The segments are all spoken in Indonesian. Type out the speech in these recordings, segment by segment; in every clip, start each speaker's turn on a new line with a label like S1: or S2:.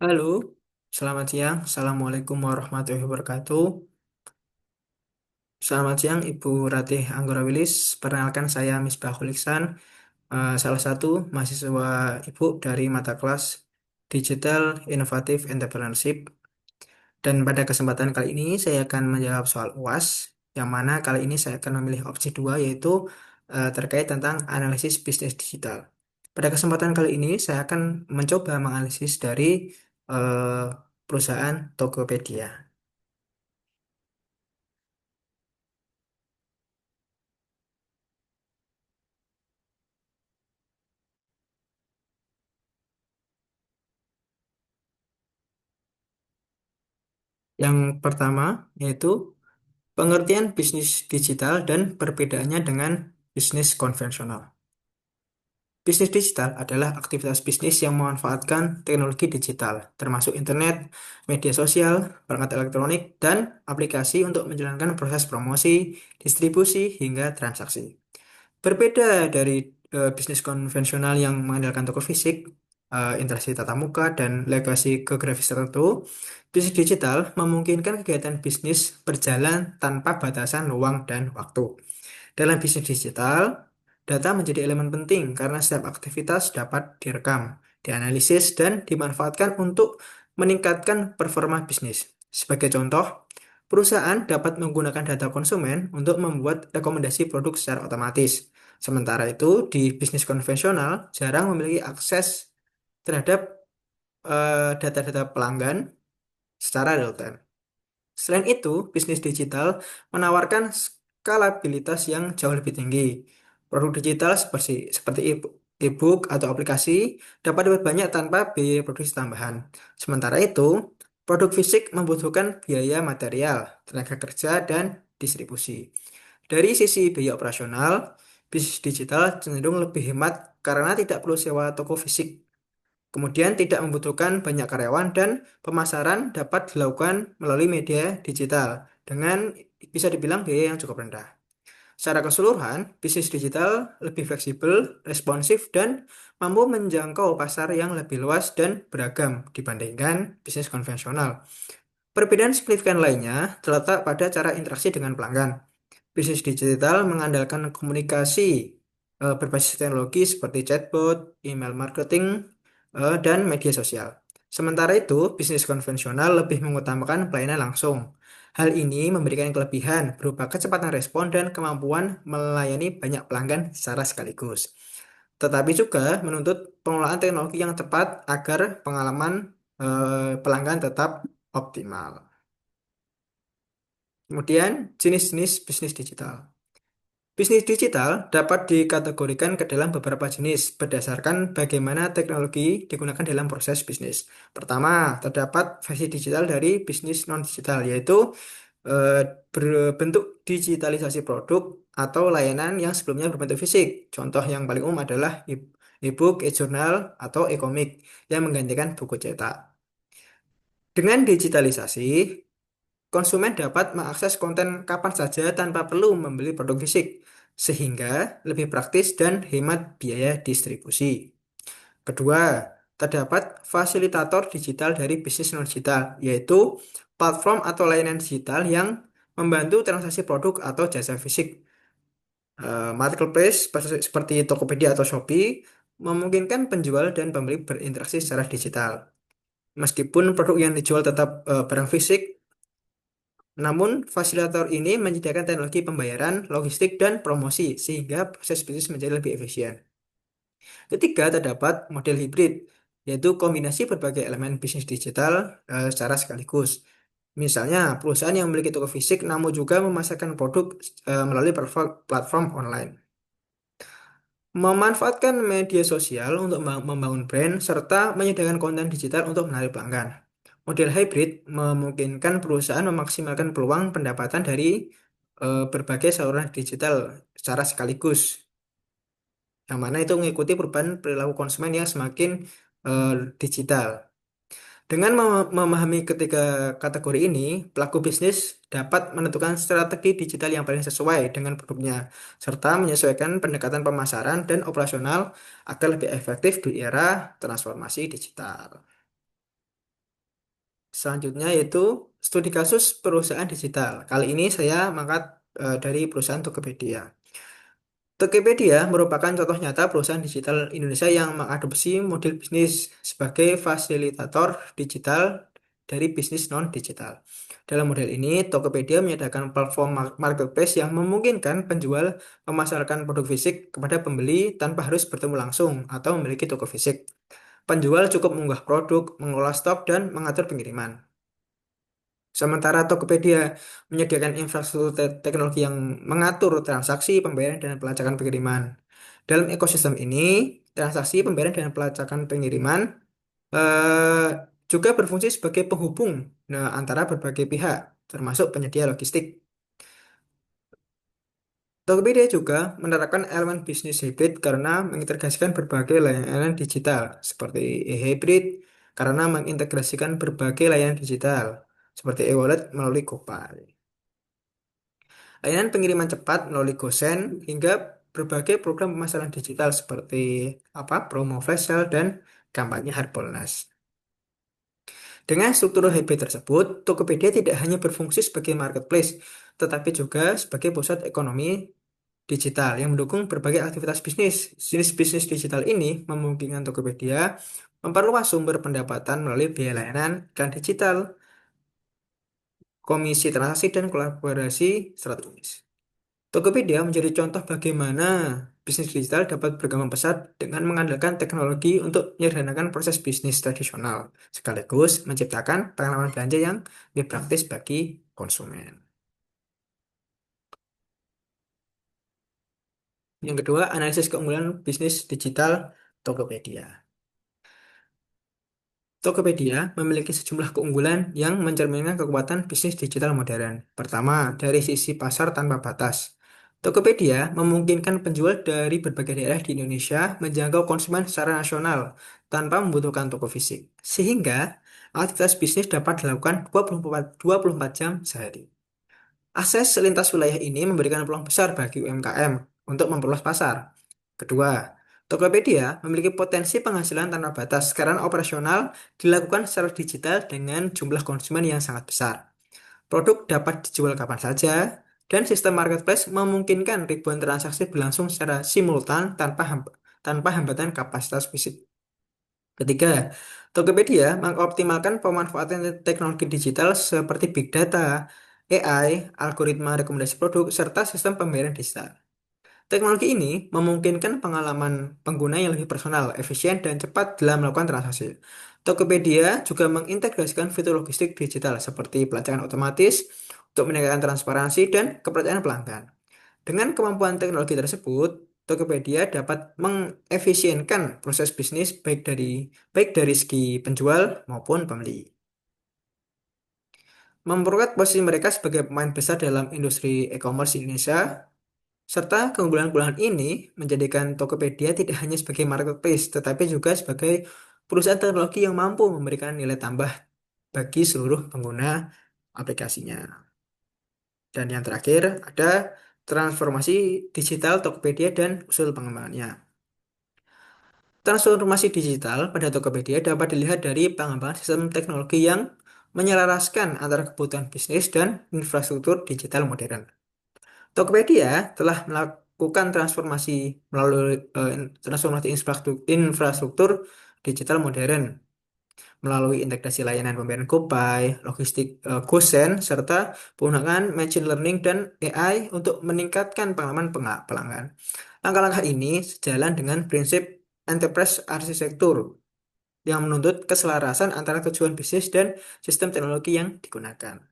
S1: Halo, selamat siang. Assalamualaikum warahmatullahi wabarakatuh. Selamat siang, Ibu Ratih Anggora Wilis. Perkenalkan saya Misbahul Ihsan, salah satu mahasiswa Ibu dari mata kelas Digital Innovative Entrepreneurship. Dan pada kesempatan kali ini saya akan menjawab soal UAS, yang mana kali ini saya akan memilih opsi dua, yaitu terkait tentang analisis bisnis digital. Pada kesempatan kali ini saya akan mencoba menganalisis dari eh, perusahaan Tokopedia. Yang pertama yaitu pengertian bisnis digital dan perbedaannya dengan bisnis konvensional. Bisnis digital adalah aktivitas bisnis yang memanfaatkan teknologi digital, termasuk internet, media sosial, perangkat elektronik, dan aplikasi untuk menjalankan proses promosi, distribusi, hingga transaksi. Berbeda dari bisnis konvensional yang mengandalkan toko fisik, interaksi tatap muka, dan legasi geografis tertentu, bisnis digital memungkinkan kegiatan bisnis berjalan tanpa batasan ruang dan waktu. Dalam bisnis digital, data menjadi elemen penting karena setiap aktivitas dapat direkam, dianalisis, dan dimanfaatkan untuk meningkatkan performa bisnis. Sebagai contoh, perusahaan dapat menggunakan data konsumen untuk membuat rekomendasi produk secara otomatis. Sementara itu, di bisnis konvensional jarang memiliki akses terhadap data-data pelanggan secara real time. Selain itu, bisnis digital menawarkan skalabilitas yang jauh lebih tinggi. Produk digital seperti e-book atau aplikasi dapat dibuat banyak tanpa biaya produksi tambahan. Sementara itu, produk fisik membutuhkan biaya material, tenaga kerja, dan distribusi. Dari sisi biaya operasional, bisnis digital cenderung lebih hemat karena tidak perlu sewa toko fisik. Kemudian tidak membutuhkan banyak karyawan dan pemasaran dapat dilakukan melalui media digital dengan bisa dibilang biaya yang cukup rendah. Secara keseluruhan, bisnis digital lebih fleksibel, responsif, dan mampu menjangkau pasar yang lebih luas dan beragam dibandingkan bisnis konvensional. Perbedaan signifikan lainnya terletak pada cara interaksi dengan pelanggan. Bisnis digital mengandalkan komunikasi berbasis teknologi seperti chatbot, email marketing, dan media sosial. Sementara itu, bisnis konvensional lebih mengutamakan pelayanan langsung. Hal ini memberikan kelebihan berupa kecepatan respon dan kemampuan melayani banyak pelanggan secara sekaligus. Tetapi juga menuntut pengelolaan teknologi yang tepat agar pengalaman pelanggan tetap optimal. Kemudian, jenis-jenis bisnis digital. Bisnis digital dapat dikategorikan ke dalam beberapa jenis berdasarkan bagaimana teknologi digunakan dalam proses bisnis. Pertama, terdapat versi digital dari bisnis non-digital, yaitu eh, berbentuk digitalisasi produk atau layanan yang sebelumnya berbentuk fisik. Contoh yang paling umum adalah e-book, e-journal, atau e-komik yang menggantikan buku cetak. Dengan digitalisasi, konsumen dapat mengakses konten kapan saja tanpa perlu membeli produk fisik, sehingga lebih praktis dan hemat biaya distribusi. Kedua, terdapat fasilitator digital dari bisnis non-digital, yaitu platform atau layanan digital yang membantu transaksi produk atau jasa fisik. Marketplace seperti Tokopedia atau Shopee memungkinkan penjual dan pembeli berinteraksi secara digital. Meskipun produk yang dijual tetap barang fisik, namun, fasilitator ini menyediakan teknologi pembayaran, logistik, dan promosi sehingga proses bisnis menjadi lebih efisien. Ketiga, terdapat model hibrid, yaitu kombinasi berbagai elemen bisnis digital secara sekaligus. Misalnya, perusahaan yang memiliki toko fisik namun juga memasarkan produk melalui platform online. Memanfaatkan media sosial untuk membangun brand serta menyediakan konten digital untuk menarik pelanggan. Model hybrid memungkinkan perusahaan memaksimalkan peluang pendapatan dari berbagai saluran digital secara sekaligus, yang mana itu mengikuti perubahan perilaku konsumen yang semakin eh, digital. Dengan memahami ketiga kategori ini, pelaku bisnis dapat menentukan strategi digital yang paling sesuai dengan produknya, serta menyesuaikan pendekatan pemasaran dan operasional agar lebih efektif di era transformasi digital. Selanjutnya yaitu studi kasus perusahaan digital. Kali ini saya mengangkat dari perusahaan Tokopedia. Tokopedia merupakan contoh nyata perusahaan digital Indonesia yang mengadopsi model bisnis sebagai fasilitator digital dari bisnis non-digital. Dalam model ini, Tokopedia menyediakan platform marketplace yang memungkinkan penjual memasarkan produk fisik kepada pembeli tanpa harus bertemu langsung atau memiliki toko fisik. Penjual cukup mengunggah produk, mengolah stok, dan mengatur pengiriman. Sementara Tokopedia menyediakan infrastruktur teknologi yang mengatur transaksi, pembayaran, dan pelacakan pengiriman. Dalam ekosistem ini, transaksi, pembayaran, dan pelacakan pengiriman eh, juga berfungsi sebagai penghubung antara berbagai pihak, termasuk penyedia logistik. Tokopedia juga menerapkan elemen bisnis hybrid karena mengintegrasikan berbagai layanan digital seperti e-hybrid karena mengintegrasikan berbagai layanan digital seperti e-wallet melalui GoPay, layanan pengiriman cepat melalui GoSend hingga berbagai program pemasaran digital seperti promo flash sale dan kampanye Harbolnas. Dengan struktur hybrid tersebut, Tokopedia tidak hanya berfungsi sebagai marketplace, tetapi juga sebagai pusat ekonomi digital yang mendukung berbagai aktivitas bisnis. Jenis bisnis digital ini memungkinkan Tokopedia memperluas sumber pendapatan melalui biaya layanan, iklan digital, komisi transaksi, dan kolaborasi strategis. Tokopedia menjadi contoh bagaimana bisnis digital dapat berkembang pesat dengan mengandalkan teknologi untuk menyederhanakan proses bisnis tradisional, sekaligus menciptakan pengalaman belanja yang lebih praktis bagi konsumen. Yang kedua, analisis keunggulan bisnis digital Tokopedia. Tokopedia memiliki sejumlah keunggulan yang mencerminkan kekuatan bisnis digital modern. Pertama, dari sisi pasar tanpa batas. Tokopedia memungkinkan penjual dari berbagai daerah di Indonesia menjangkau konsumen secara nasional tanpa membutuhkan toko fisik. Sehingga aktivitas bisnis dapat dilakukan 24 jam sehari. Akses lintas wilayah ini memberikan peluang besar bagi UMKM untuk memperluas pasar. Kedua, Tokopedia memiliki potensi penghasilan tanpa batas karena operasional dilakukan secara digital dengan jumlah konsumen yang sangat besar. Produk dapat dijual kapan saja, dan sistem marketplace memungkinkan ribuan transaksi berlangsung secara simultan tanpa hambatan kapasitas fisik. Ketiga, Tokopedia mengoptimalkan pemanfaatan teknologi digital seperti big data, AI, algoritma rekomendasi produk, serta sistem pembayaran digital. Teknologi ini memungkinkan pengalaman pengguna yang lebih personal, efisien, dan cepat dalam melakukan transaksi. Tokopedia juga mengintegrasikan fitur logistik digital seperti pelacakan otomatis untuk meningkatkan transparansi dan kepercayaan pelanggan. Dengan kemampuan teknologi tersebut, Tokopedia dapat mengefisienkan proses bisnis baik dari segi penjual maupun pembeli. Memperkuat posisi mereka sebagai pemain besar dalam industri e-commerce di Indonesia, serta keunggulan-keunggulan ini menjadikan Tokopedia tidak hanya sebagai marketplace, tetapi juga sebagai perusahaan teknologi yang mampu memberikan nilai tambah bagi seluruh pengguna aplikasinya. Dan yang terakhir ada transformasi digital Tokopedia dan usul pengembangannya. Transformasi digital pada Tokopedia dapat dilihat dari pengembangan sistem teknologi yang menyelaraskan antara kebutuhan bisnis dan infrastruktur digital modern. Tokopedia telah melakukan transformasi melalui transformasi infrastruktur digital modern melalui integrasi layanan pembayaran GoPay, logistik GoSend, serta penggunaan machine learning dan AI untuk meningkatkan pengalaman pelanggan. Langkah-langkah ini sejalan dengan prinsip enterprise arsitektur yang menuntut keselarasan antara tujuan bisnis dan sistem teknologi yang digunakan.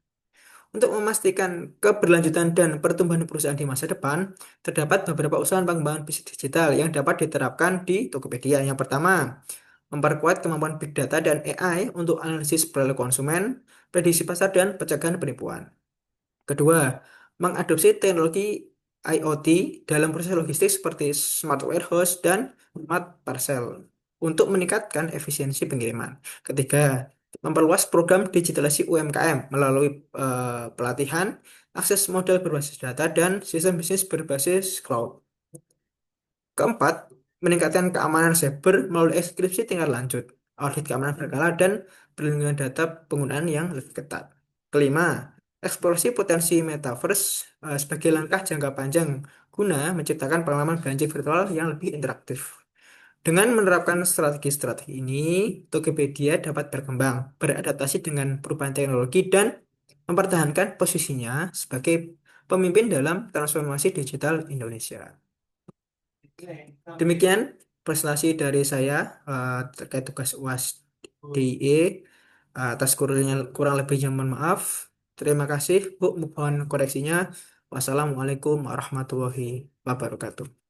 S1: Untuk memastikan keberlanjutan dan pertumbuhan perusahaan di masa depan, terdapat beberapa usaha pengembangan bisnis digital yang dapat diterapkan di Tokopedia. Yang pertama, memperkuat kemampuan big data dan AI untuk analisis perilaku konsumen, prediksi pasar, dan pencegahan penipuan. Kedua, mengadopsi teknologi IoT dalam proses logistik seperti smart warehouse dan smart parcel untuk meningkatkan efisiensi pengiriman. Ketiga, memperluas program digitalisasi UMKM melalui pelatihan, akses model berbasis data, dan sistem bisnis berbasis cloud. Keempat, meningkatkan keamanan cyber melalui ekskripsi tingkat lanjut, audit keamanan berkala, dan perlindungan data penggunaan yang lebih ketat. Kelima, eksplorasi potensi metaverse sebagai langkah jangka panjang guna menciptakan pengalaman belanja virtual yang lebih interaktif. Dengan menerapkan strategi-strategi ini, Tokopedia dapat berkembang, beradaptasi dengan perubahan teknologi, dan mempertahankan posisinya sebagai pemimpin dalam transformasi digital Indonesia. Demikian presentasi dari saya terkait tugas UAS DIE. Atas kurang lebihnya mohon maaf. Terima kasih, Bu. Mohon koreksinya. Wassalamualaikum warahmatullahi wabarakatuh.